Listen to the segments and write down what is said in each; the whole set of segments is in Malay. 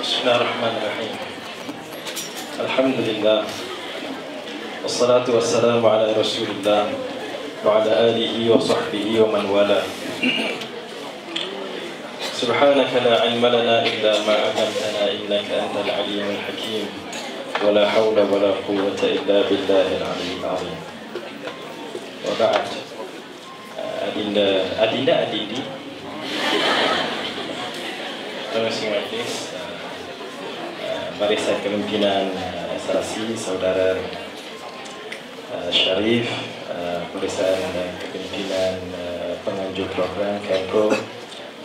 Bismillahirrahmanirrahim. Alhamdulillah. Wassalatu wassalamu ala Rasulillah wa ala alihi wa sahbihi wa man wala. Subhanaka la ilma lana illa ma 'allamtana innaka antal alimul hakim. Wa la hawla wa la quwwata illa billahil aliyyil azim. Wa ba'd. Adinda Terima kasih Barisan Kepimpinan Asasi Saudara Syarif, Barisan Kepimpinan Penganjur Program KEMPRO,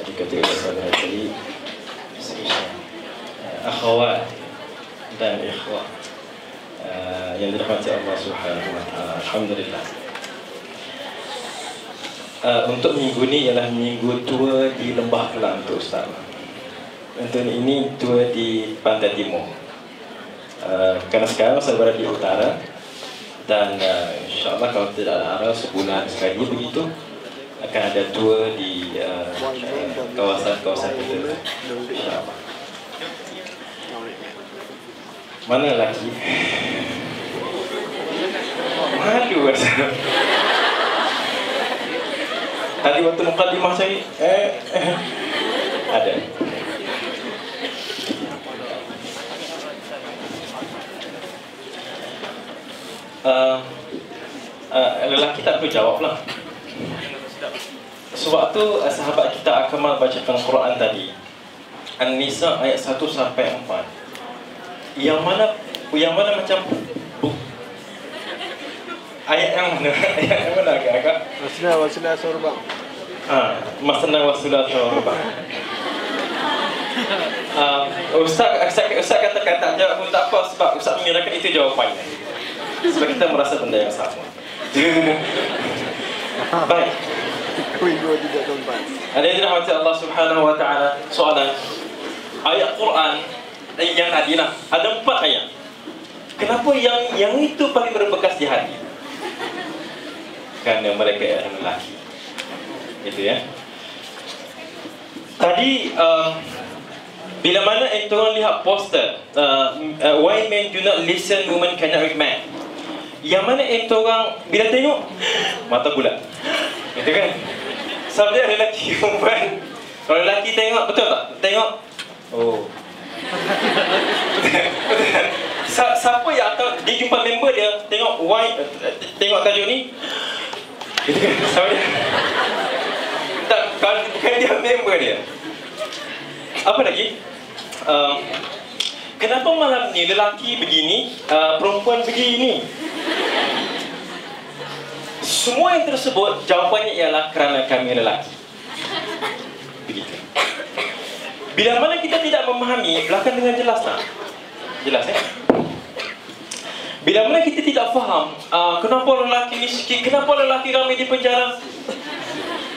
Adik-adik Saudara Syarif, akhwat dan ikhwah yang dirahmati Allah Subhanahu wa taala. Alhamdulillah. Untuk minggu ni ialah minggu tua di Lembah Kelang untuk Ustaz. Untuk ini tua di Pantai Timur. Kerana sekarang saya berada di utara. Dan insyaAllah kalau tidak ada arah sebulan sekali begitu akan ada tua di kawasan-kawasan kita, insyaAllah. Mana lelaki? Malu rasa. Tadi waktu mukadimah saya ada. Lelaki tak perlu jawab lah. Sewaktu sahabat kita Akamal bacakan Quran tadi, An-Nisa ayat 1 sampai 4, Yang mana macam ayat yang mana? Ayat yang mana agak-agak? Masna surba. Masna wasulah surba. Ustaz katakan tak jawab pun tak apa, sebab Ustaz menyerahkan itu jawapannya. Sebab kita merasa benda yang sama. Baik. Ada yang dirahmati Allah Subhanahu wa taala. Soalan ayat Quran yang tadi lah, ada 4 ayat. Kenapa yang itu paling berbekas di hati? Kerana mereka adalah lelaki. Gitu ya. Tadi bila mana ente orang lihat poster why men do not listen, women cannot read man. Yang mana ente orang bila tengok mata bulat, gitu kan? Sebab dia lelaki perempuan. Kalau lelaki tengok, betul tak? Tengok, oh. Siapa yang atau dia jumpa member dia, tengok why, tengok tajuk ni, gitu kan? Sama dia. Tak, kalau bukan dia member dia. Apa lagi? Kenapa malam ni lelaki begini, perempuan begini? Semua yang tersebut jawapannya ialah kerana kami lelaki. Begitu. Bila mana kita tidak memahami, belakang dengan jelas tak? Jelas Bila mana kita tidak faham, kenapa lelaki ni sikit, kenapa lelaki ramai di penjara?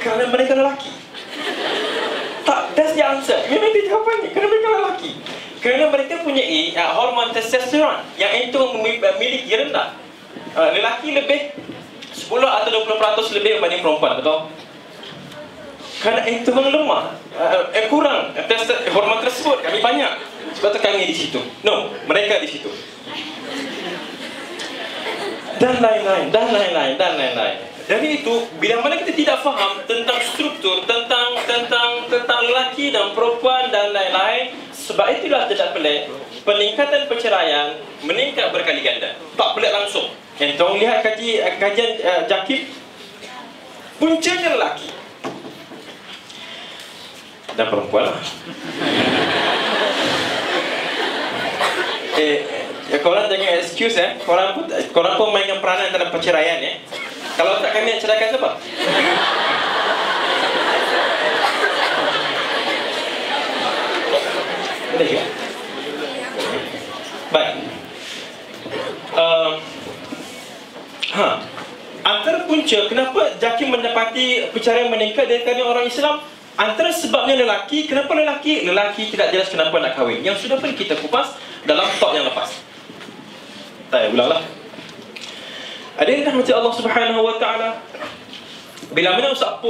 Kerana mereka lelaki. Tak, that's the answer. Memang dia jawapannya, kerana mereka lelaki. Kerana mereka punya hormon testosteron yang itu memiliki rendah. Lelaki lebih 10 atau 20% lebih berbanding perempuan, betul? Kerana itu lemah, kurang hormon tersebut, kami banyak. Sebab tu kami di situ. No, mereka di situ. Dan lain-lain. Dari itu, bila mana kita tidak faham tentang struktur, tentang lelaki dan perempuan dan lain-lain, sebab itulah tidak pelik peningkatan perceraian meningkat berkali ganda. Tak pelik langsung. Yang tolong lihat kajian JAKIM, puncanya lelaki dan perempuan lah. Korang jangan excuse korang pun mainkan peranan dalam perceraian Kalau tak, kami nak ceraikan siapa? Boleh ke? Baik. Antara punca kenapa JAKIM mendapati perceraian meningkat dari kalangan orang Islam, antara sebabnya lelaki. Kenapa lelaki? Lelaki tidak jelas kenapa nak kahwin. Yang sudah pun kita kupas dalam talk yang lepas. Saya ulanglah. Ada yang dirahmati Allah Subhanahu wa taala. Bila mana Ustaz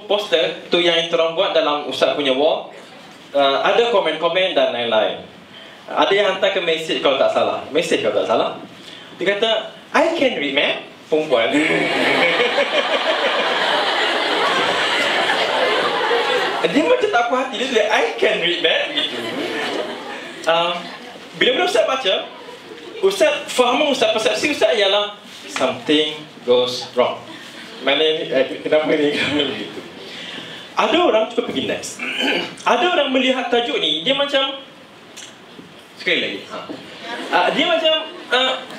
poster tu yang terang buat dalam Ustaz punya wall, ada komen-komen dan lain-lain. Ada yang hantar ke mesej kalau tak salah. Mesej kalau tak salah. Dia kata, I can read, man. Perempuan. Dia macam tak puas hati. Dia tulis, I can read, man. Begitu. Bila Ustaz baca, Ustaz faham, Ustaz persepsi Ustaz ialah something goes wrong. Mana ni, kenapa ni begitu. Ada orang, cuba pergi next. Ada orang melihat tajuk ni, dia macam, sekali lagi, dia macam,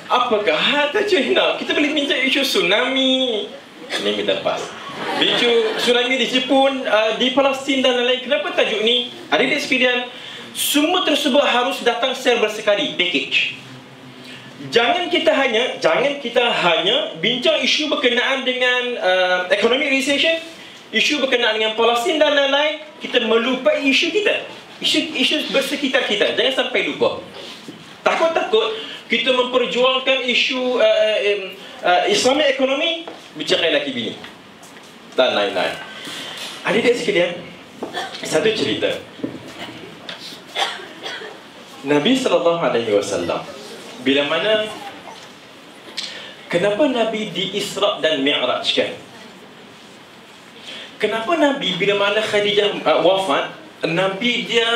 apakah tajuk ni nak? Kita boleh minta isu tsunami. Ini kita lepas. Isu tsunami di Jepun, di Palestin dan lain-lain. Kenapa tajuk ni? Adik-adik sekalian, semua tersebut harus datang secara bersekali, package. Jangan kita hanya bincang isu berkenaan dengan economic recession, isu berkenaan dengan Palestin dan lain-lain. Kita melupai isu kita, isu bersekitar kita. Jangan sampai lupa. Takut-takut kita memperjuangkan isu Islamic ekonomi, bicara lelaki bini dan lain-lain. Adik-adik sekalian, satu cerita. Nabi SAW, bila mana, kenapa Nabi di Isra' dan Mi'rajkan? Kenapa Nabi bila mana Khadijah wafat, Nabi dia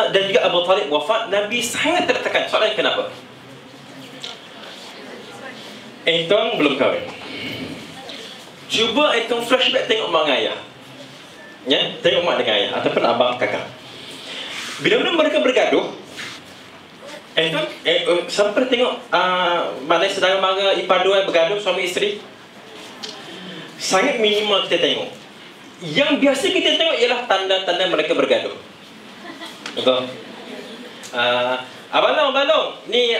dan juga Abu Talib wafat, Nabi sangat tertekan. Soalan kenapa? Entong belum kahwin. Cuba entong flashback tengok mak dengan ayah. Ya, tengok mak dengan ayah ataupun abang kakak. Bila mana mereka bergaduh, entong sampai tengok mana sedang mara ipar dua bergaduh suami isteri. Sangat minimal kita tengok. Yang biasa kita tengok ialah tanda-tanda mereka bergaduh. Betul? Abang Long, ni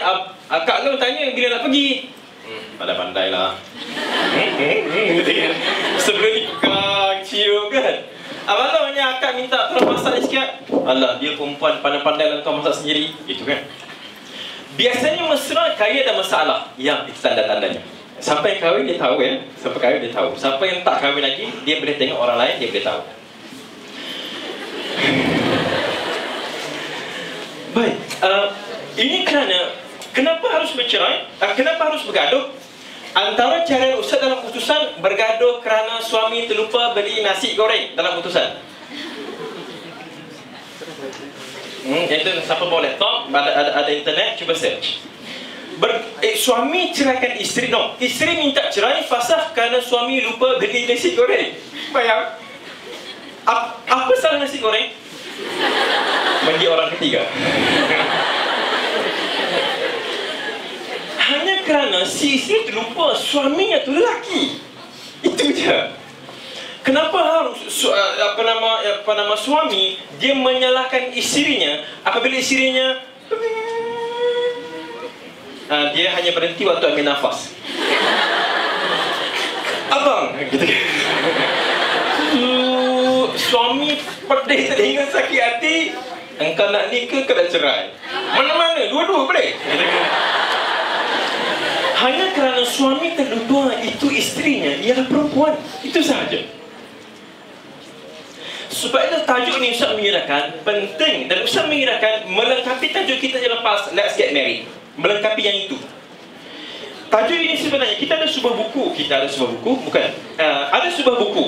Kak Long tanya bila nak pergi. Pandai-pandai lah. Sebelum ni Kak cium kan. Abang Long ni akak minta tolong masak ni sikit. Alah, dia perempuan pandai-pandai lah kau masak sendiri. Itu kan. Biasanya mesra kaya ada masalah. Yang itu tanda-tandanya. Sampai kahwin dia tahu ya. Sampai kahwin dia tahu. Sampai yang tak kahwin lagi, dia boleh tengok orang lain, dia boleh tahu. Baik, ini kerana kenapa harus bercerai? Kenapa harus bergaduh? Antara cara Ustaz dalam putusan, bergaduh kerana suami terlupa beli nasi goreng dalam putusan. Itu siapa bawa laptop, ada internet, cuba search. Suami ceraikan isteri. No, isteri minta cerai fasah kerana suami lupa beli nasi goreng. Bayang, apa salah nasi goreng? Bagi orang ketiga. Hanya kerana si isteri terlupa suaminya tu lelaki. Itu je. Kenapa harus suami dia menyalahkan isterinya apabila isterinya dia hanya berhenti waktu ambil nafas. Abang, gitu kan. Suami pedih telinga sakit hati. Engkau nak nikah ke nak cerai? Mana-mana, dua-dua boleh. Hanya kerana suami terlupa itu isterinya ialah perempuan. Itu sahaja. Sebab itu tajuk ni Ustaz mengirakan penting. Dan Ustaz mengirakan melengkapi tajuk kita yang lepas, Let's Get Married. Melengkapi yang itu. Tajuk ini sebenarnya kita ada sebuah buku. Ada sebuah buku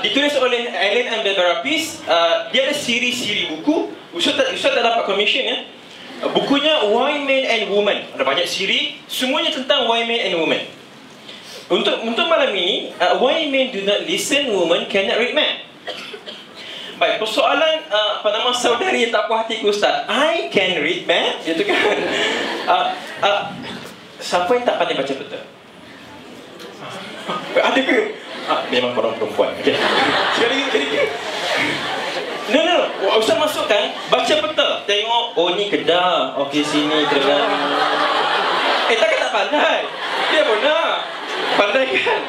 ditulis oleh Ellen and Barbara Pease. Dia ada siri-siri buku. Ustaz tak dapat commission ya. Bukunya Why Men and Women. Ada banyak siri, semuanya tentang Why Men and Women. Untuk malam ini, Why Men Do Not Listen, Women Cannot Read Men. Baik, persoalan saudari yang tak puas hati ke Ustaz, I can read man, itu kan. Siapa yang tak pandai baca peta? Ada ke? Memang korang perempuan. Okay. Sekali. No. Ustaz masukkan, baca peta. Tengok, oh ni Kedah, okey sini Kedah. Takkan tak pandai. Dia pun nak pandai kan.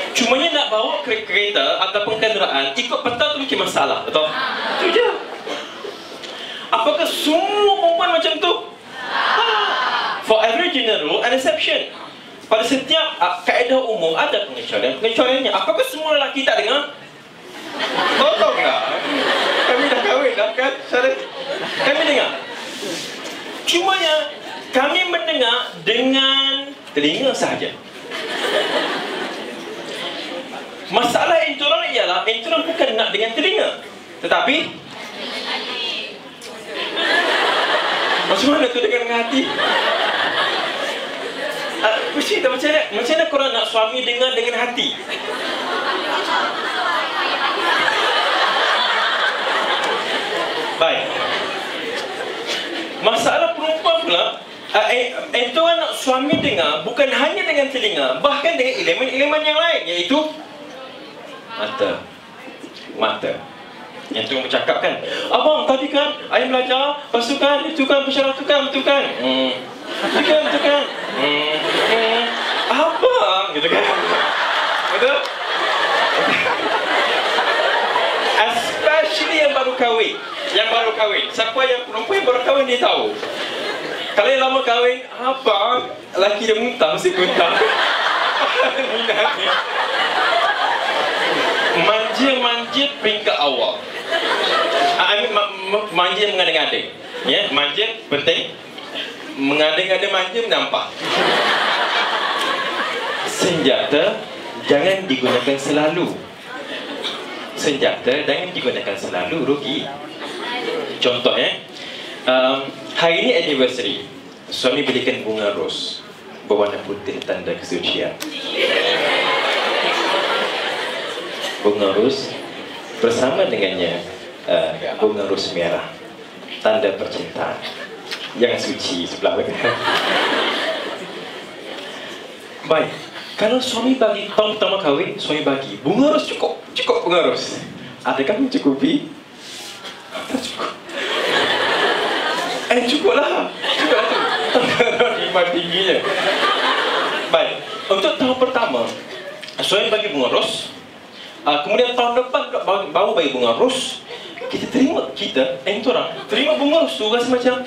Cumanya nak bawa kereta ataupun kenderaan ikut peta tu mungkin masalah, betul? Itu je. Apakah semua perempuan macam tu? For every general rule and exception. Pada setiap kaedah umum ada pengecualiannya. Apakah semua lelaki tak dengar? Tolonglah. Kami dah kahwin dah kan. Kami dengar. Cumanya kami mendengar dengan telinga sahaja. Masalah entourage ialah entourage bukan nak dengan telinga, tetapi macam mana tu dengan hati? Mesti tak macam mana korang nak suami dengar dengan hati? Baik. Masalah perempuan pula, entourage nak suami dengar bukan hanya dengan telinga, bahkan dengan elemen-elemen yang lain, iaitu mata. Yang tu bercakap kan, abang tadi kan ayah belajar, lepas tu kan itu kan bersyarat tu kan, betul kan? Betul kan? Abang gitu kan? Betul? Especially yang baru kahwin. Siapa yang perempuan yang baru kahwin dia tahu. Kalau yang lama kahwin, abang lelaki dia muntah, mesti muntah. Manja peringkat awal. Manja mengading-ading. Ya, manja penting. Mengading-ading manja menampak. Senjata jangan digunakan selalu. Rugi. Contoh hari ini anniversary. Suami belikan bunga ros berwarna putih, tanda kesucian. Bunga ros bersama dengannya bunga ros merah, tanda percintaan yang suci sebelah belakang. Baik, kalau suami bagi tahun pertama kahwin, suami bagi bunga ros cukup bunga ros. Adakah mencukupi? Tak cukup. Cukuplah tu. Iman tingginya. Baik, untuk tahun pertama suami bagi bunga ros. Kemudian tahun depan baru bagi bunga ros. Kita terima bunga ros tu rasa macam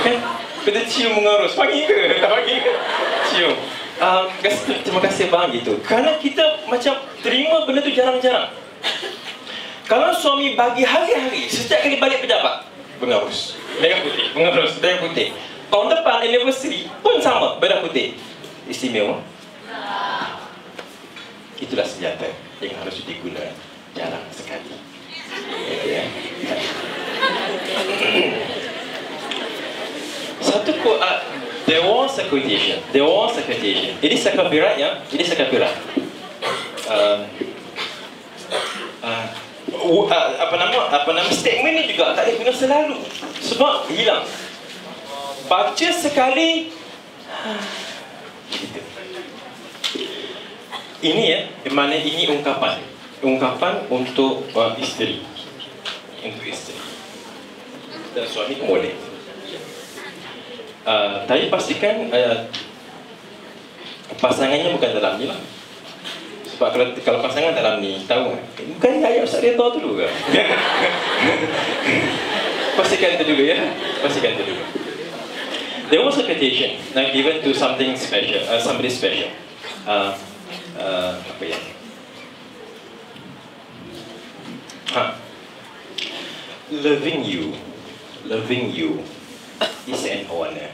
kan? Kita cium bunga ros, pagi ke? Tak pagi ke? Cium. Terima kasih bang gitu. Kerana kita macam terima benda tu jarang-jarang. Kalau suami bagi hari-hari, setiap kali balik pejabat, bunga ros, merah putih, bunga ros, merah putih. Tahun depan anniversary pun sama, merah putih. Istimewa. Itulah senjata yang harus digunakan jarang sekali. Satu there was a quotation. Ini sakafirat ya. Apa nama statement ni juga tak boleh guna selalu sebab hilang. Baca sekali gitu. Ini mana ini ungkapan untuk isteri, dan suami pun boleh. Tapi pastikan pasangannya bukan dalam ni lah. Sebab kalau pasangan dalam ni tahu bukan ayat Ustaz Rita tu dulu kan. Pastikan tu dulu ya. There was a quotation given to something special, somebody special. Apa ya? Loving you is an honor.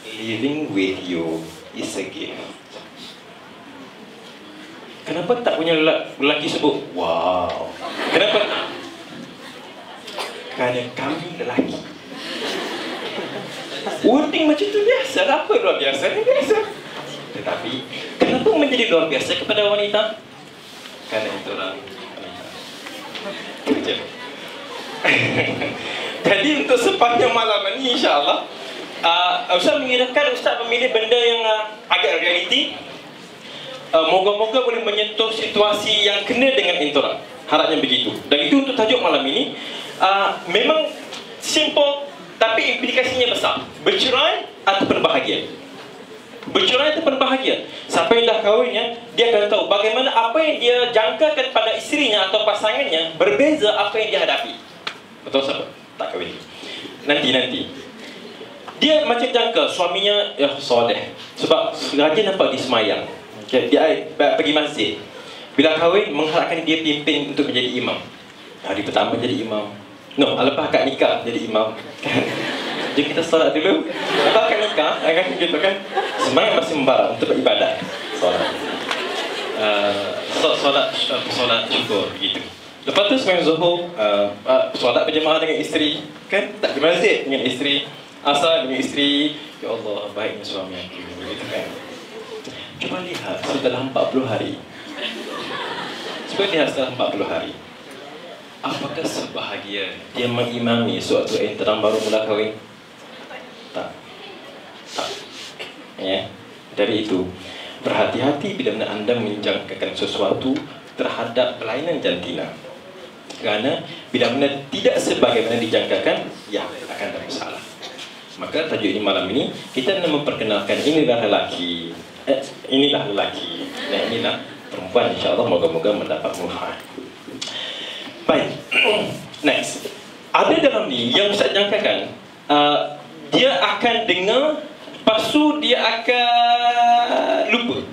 Living with you is a gift. Kenapa tak punya lelaki sebut wow? Kenapa tak? Kerana kami lelaki. Wording macam tu biasa. Apa luar biasa? Ini biasa. Tetapi kenapa menjadi luar biasa kepada wanita? Kerana itu orang wanita. Jadi untuk sepanjang malam ini insyaAllah Ustaz mengira-kira Ustaz memilih benda yang agak realiti. Moga-moga boleh menyentuh situasi yang kena dengan intoran. Harapnya begitu. Dan itu untuk tajuk malam ini. Memang simple tapi implikasinya besar. Bercerai ataupun bahagia. Siapa yang dah kahwin dia akan tahu bagaimana apa yang dia jangkakan pada isterinya atau pasangannya berbeza apa yang dia hadapi. Betul siapa? Tak kahwin. Nanti dia macam jangka suaminya soleh. Sebab rajin nampak dia semayang. Dia pergi masjid. Bila kahwin, mengharapkan dia pimpin untuk menjadi imam. Hari pertama jadi imam. No, lepas akad nikah jadi imam. Jadi kita solat dulu. Lepas akad nikah, kan gitu kan. Semangat masih membara untuk beribadat. Solat. Solat syukur begitu. Lepas tu sembahyang zuhur, solat berjemaah dengan isteri, kan? Tak di masjid dengan isteri, asar dengan isteri. Ya Allah, baiknya suami aku, begitu kan? Cuba lihat setelah 40 hari. Cuba lihat setelah 40 hari. Apakah sebahagia dia mengimami suatu enteram baru mula kahwin? Tak. Ya. Dari itu, berhati-hati bila mana anda menjangkakan sesuatu terhadap pelayanan jantina. Kerana bila mana tidak sebagaimana dijangkakan, ya akan ada masalah. Maka tajuk ini malam ini kita nak memperkenalkan inilah lelaki, inilah lelaki, dan inilah perempuan. InsyaAllah moga-moga mendapat manfaat. Baik, next. Ada dalam ni yang Ustaz jangkakan, dia akan dengar, lepas tu dia akan lupa.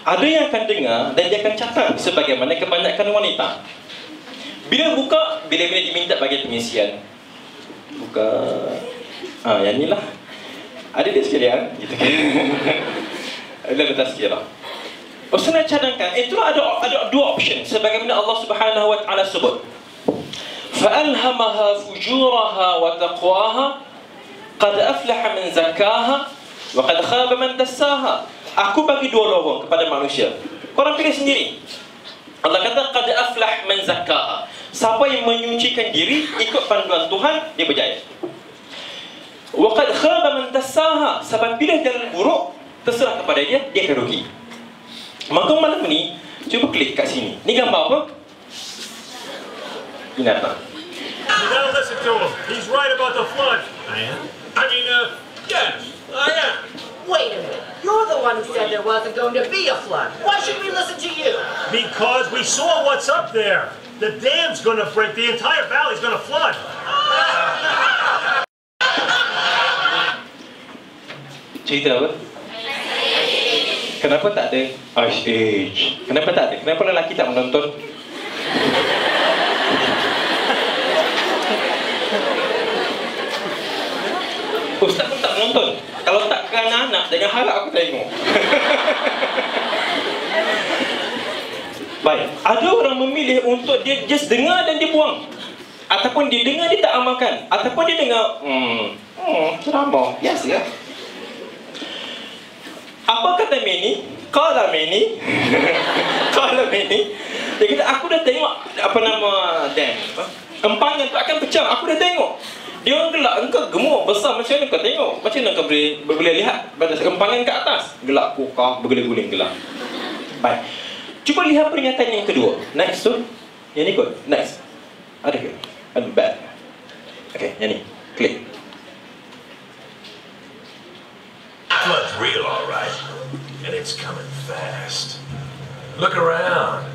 Ada yang akan dengar dan dia akan catat sebagaimana kebanyakan wanita. Bila buka, bila-bila diminta bagi pengisian, buka, yang inilah, ada dia sekalian, gitu kan. Ada tazkirah. Ustaz nak cadangkan, itulah ada dua option sebagaimana Allah Subhanahu wa taala sebut. فَأَلْهَمَهَا فُجُورَهَا وَتَقْوَاهَا قَدْ أَفْلَحَ مَنْ زَكَّاهَا وَقَدْ خَابَ مَنْ دَسَّاهَا. Aku bagi dua lorong kepada manusia. Korang pilih sendiri. Allah kata qad aflah man zakkaha. Siapa yang menyucikan diri ikut panduan Tuhan, dia berjaya. Wa qad khaba man dassaha. Siapa pilih jalan buruk, terserah kepada dia, dia akan rugi. Maka malam ni cuba klik kat sini. Ni gambar apa? Binatang. You gotta listen to him. He's right about the flood. I am? Yes, I am. Wait a minute. You're the one who said there wasn't going to be a flood. Why should we listen to you? Because we saw what's up there. The dam's gonna break. The entire valley's gonna flood. Cerita apa? Kenapa tak ada Ice Age? Kenapa tak ada? Kenapa lelaki tak menonton? Ustaz pun tak menonton. Kalau tak kerana anak, jangan harap aku tengok. Baik, ada orang memilih untuk dia just dengar dan dia buang. Ataupun dia dengar, dia tak amalkan. Ataupun dia dengar, ceramah, biasa ya. Apa kata Meni? Kala Meni. Kala Meni. Dia kata, aku dah tengok, apa nama, empangan tu akan pecah. Aku dah tengok. Dia orang gelak, engkau gemuk, besar, macam mana kau tengok? Macam mana kau boleh lihat pada empangan ke atas? Gelak, kukah, berguling-guling gelak. Baik. Cuba lihat peringatan yang kedua. Next tu. Yang ni kot. Next. Ada ke? Ada bad. Okay, yang ni. Klik. Flood's real, all right. And it's coming fast. Look around.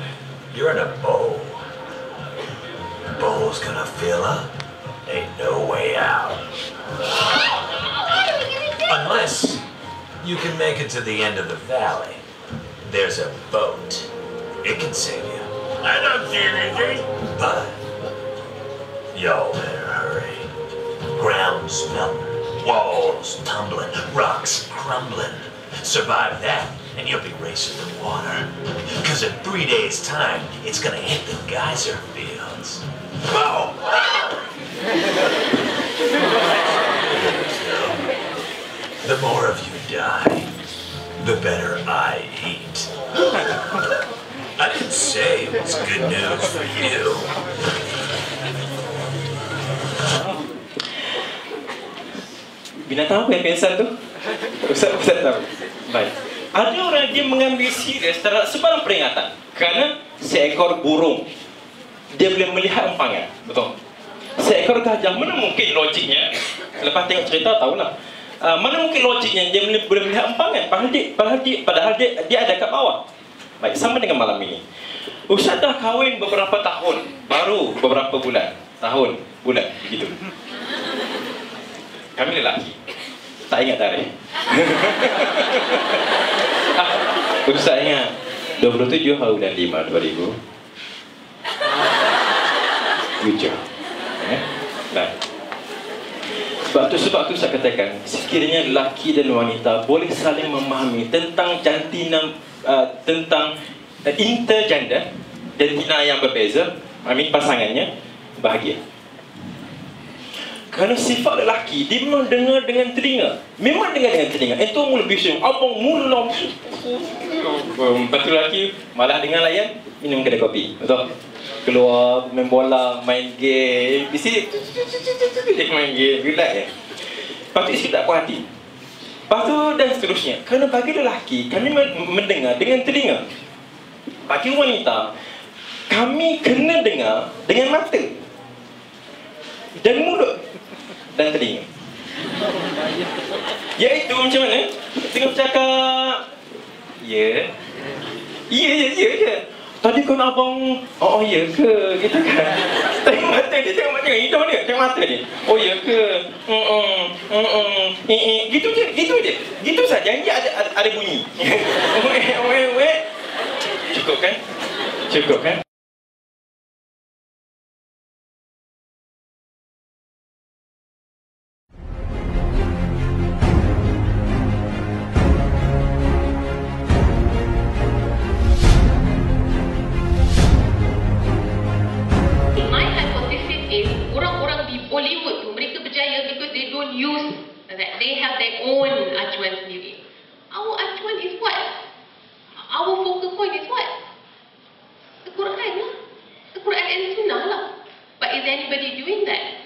You're in a bowl. Bowl's gonna fill up. Ain't no way out. Unless you can make it to the end of the valley. There's a boat. It can save you. I don't see anything. But y'all better hurry. Ground's melting, walls tumbling, rocks crumbling. Survive that, and you'll be racing the water. Because in 3 days' time, it's gonna hit the geyser fields. Boom! The more of you die, the better I eat. I didn't say it was good news for you. Binatang apa yang pingsan tu? Ustaz tahu. Baik. Ada orang dia mengambil serius terhadap sebarang peringatan. Kerana seekor burung dia boleh melihat empangan. Betul? Seekor gajah, mana mungkin logiknya? Lepas tengok cerita tahulah. Mana mungkin logiknya dia boleh melihat empangan padahal dia ada kat bawah. Baik, sama dengan malam ini. Ustaz dah kahwin beberapa tahun, baru beberapa bulan, tahun, bulan, begitu. Kami lelaki, tak ingat tarikh. Ustaz ingat, 27 hari bulan 5 2007. Nah, sebab tu saya katakan, sekiranya lelaki dan wanita boleh saling memahami tentang jantina, tentang intergender, jantina yang berbeza, pasangannya, bahagia. Kerana sifat lelaki, dia memang dengar dengan telinga. Memang dengar dengan telinga. Itu mula bising. Abang mula. Lepas tu lelaki malah dengar layan, minum kedai kopi. Betul? Keluar, main bola, main game. Di sini, dia main game. Relax ya. Lepas tu isteri tak puas hati. Lepas tu dan seterusnya. Kerana bagi lelaki, kami mendengar dengan telinga. Bagi wanita, kami kena dengar dengan mata dan mulut dan telinga. Iaitu macam mana? Tengok cakap, ya je. Tadi kan abang, oh ya ke? Gitu kan. Tengok mata dia, tengok hidung dia, tengok mata dia. Oh ya ke? Gitu je. Gitu saja. Janji ada bunyi. Cukup kan? They have their own acuan sendiri. Our acuan is what? Our focal point is what? The Quran lah. The Quran and Sunnah lah. But is anybody doing that?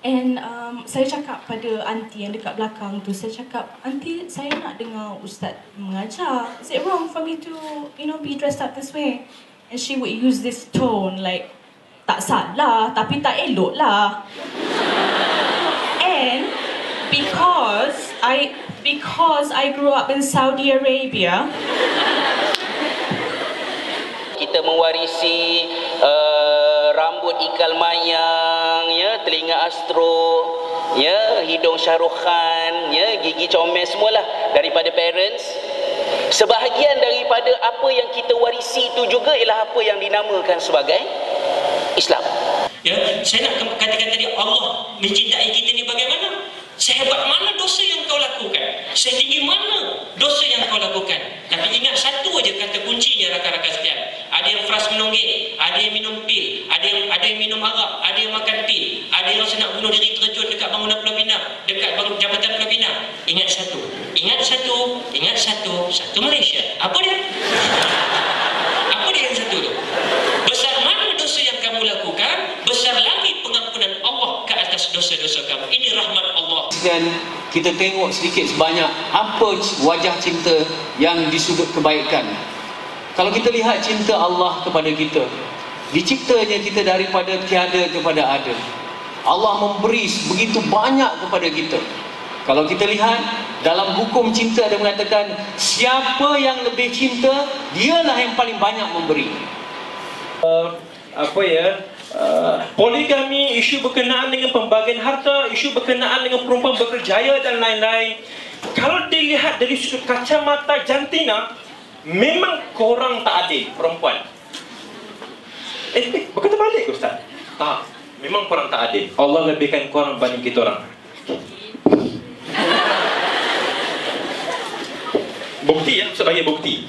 And saya cakap pada aunty yang dekat belakang tu, saya cakap, aunty, saya nak dengar Ustaz mengajar. Is it wrong for me to, be dressed up this way? And she would use this tone like, tak salah, tapi tak elok lah. And because I grew up in Saudi Arabia, kita mewarisi rambut ikal mayang, ya, telinga astro, ya, hidung Shahrukh Khan, ya, gigi comel, semualah daripada parents. Sebahagian daripada apa yang kita warisi itu juga ialah apa yang dinamakan sebagai Islam. Ya, saya nak katakan tadi, Allah mencintai kita ni bagaimana? Sehebat mana dosa yang kau lakukan, setinggi mana dosa yang kau lakukan. Tapi ingat satu aja kata kuncinya, rakan-rakan sekalian. Ada yang fras menonggek, ada yang minum pil, ada yang minum arak, ada yang makan pil, ada yang rasa nak bunuh diri terjun dekat bangunan Pulau Pinang, dekat Jabatan Pulau Pinang. Ingat satu Malaysia. Apa dia? Apa dia yang satu tu? Besar mana dosa yang kamu lakukan, besar lagi pengampunan Allah ke atas dosa-dosa kamu. Ini rahmat Allah. Dan kita tengok sedikit sebanyak apa wajah cinta yang di sudut kebaikan. Kalau kita lihat cinta Allah kepada kita, diciptanya kita daripada tiada kepada ada. Allah memberi begitu banyak kepada kita. Kalau kita lihat dalam hukum cinta ada mengatakan, siapa yang lebih cinta, dialah yang paling banyak memberi. Poligami, isu berkenaan dengan pembagian harta, isu berkenaan dengan perempuan berkerjaya dan lain-lain. Kalau dilihat dari sudut kacamata jantina, memang korang tak adil perempuan. Berkata balik Ustaz. Tak, memang korang tak adil. Allah lebihkan korang banding kita orang. Bukti ya, sebagai bukti.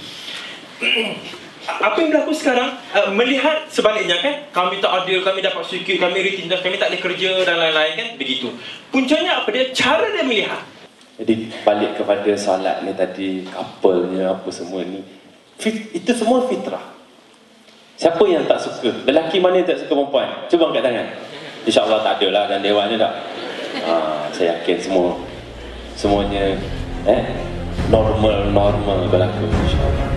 Apa yang berlaku sekarang, melihat sebaliknya kan, kami tak adil, kami dapat sikit, kami ditindas, kami tak boleh kerja dan lain-lain kan, begitu. Puncanya apa dia? Cara dia melihat. Jadi balik kepada solat ni tadi, couple-nya apa semua ni, itu semua fitrah. Siapa yang tak suka? Lelaki mana yang tak suka perempuan? Cuba angkat tangan. InsyaAllah tak ada lah, dan dewannya tak. Saya yakin semuanya normal berlaku, insyaAllah.